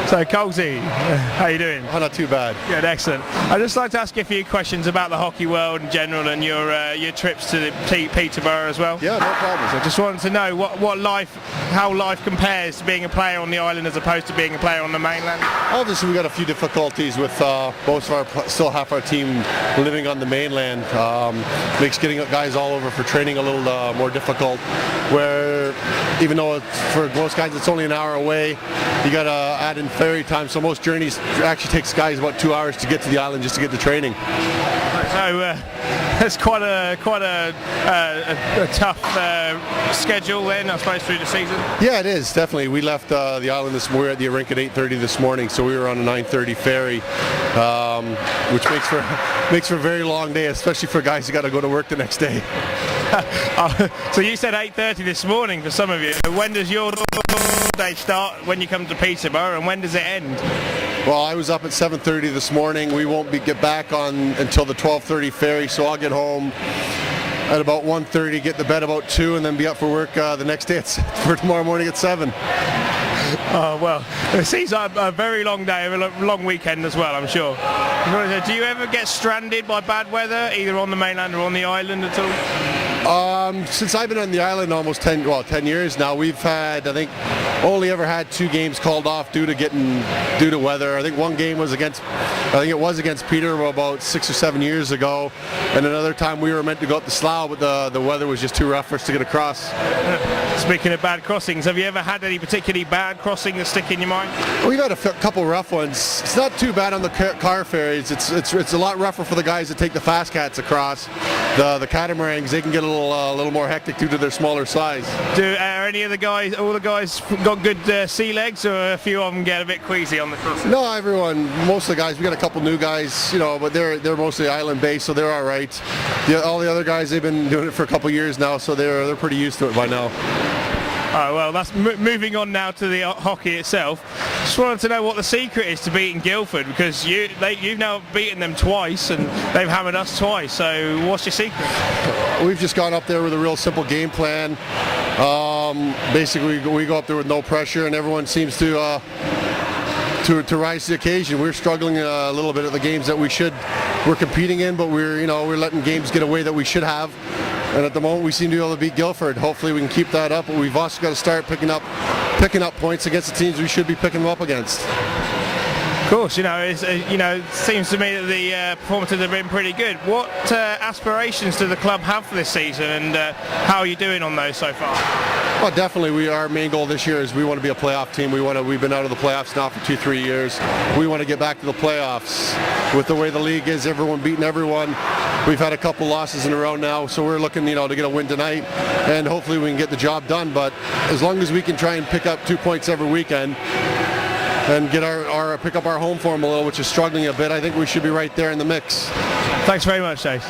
So Colsey, how you doing? Oh, not too bad. Good, excellent. I'd just like to ask you a few questions about the hockey world in general and your trips to Peterborough as well. Yeah, no problems. I just wanted to know how life compares to being a player on the island as opposed to being a player on the mainland. Obviously, we got a few difficulties with most of still half our team living on the mainland. Makes getting guys all over for training a little more difficult. Where even though for most guys it's only an hour away, you got to add in ferry time. So most journeys actually takes guys about 2 hours to get to the island just to get to training. So that's quite a tough schedule then, I suppose, through the season. Yeah, it is definitely. We left the island this morning. We were at the rink at 8:30 this morning, so we were on a 9:30 ferry, which makes for a very long day, especially for guys who got to go to work the next day. So you said 8:30 this morning for some of you. When does your day start when you come to Peterborough, and when does it end? Well, I was up at 7:30 this morning. We won't get back on until the 12:30 ferry, so I'll get home at about 1:30, get to bed about 2, and then be up for work the next day for tomorrow morning at 7. Oh, well, it seems like a very long day, a long weekend as well, I'm sure. Do you ever get stranded by bad weather, either on the mainland or on the island at all? Since I've been on the island almost 10 years now, we've had, I think, only ever had 2 games called off due to weather. I think one game was against Peterborough about 6 or 7 years ago, and another time we were meant to go up the Slough, but the weather was just too rough for us to get across. Speaking of bad crossings, have you ever had any particularly bad crossing that stick in your mind? We've had a couple rough ones. It's not too bad on the car ferries. It's a lot rougher for the guys that take the fast cats across. The catamarans, they can get a little more hectic due to their smaller size. Are all the guys got good sea legs, or a few of them get a bit queasy on the crossing? No, most of the guys, we got a couple new guys, but they're mostly island based, so they're all right. All the other guys, they've been doing it for a couple years now, so they're pretty used to it by now. Oh, well, that's moving on now to the hockey itself. Just wanted to know what the secret is to beating Guildford, because you've now beaten them twice and they've hammered us twice. So what's your secret? We've just gone up there with a real simple game plan. Basically, we go up there with no pressure, and everyone seems to rise to the occasion. We're struggling a little bit at the games that we're competing in, but we're letting games get away that we should have. And at the moment, we seem to be able to beat Guildford. Hopefully, we can keep that up. But we've also got to start picking up points against the teams we should be picking them up against. Of course, it seems to me that the performances have been pretty good. What aspirations do the club have for this season, and how are you doing on those so far? Well, definitely, our main goal this year is we want to be a playoff team. We've been out of the playoffs now for 2-3 years. We want to get back to the playoffs. With the way the league is, everyone beating everyone. We've had a couple losses in a row now, so we're looking, to get a win tonight, and hopefully we can get the job done. But as long as we can try and pick up 2 points every weekend and get pick up our home form a little, which is struggling a bit, I think we should be right there in the mix. Thanks very much, Chase.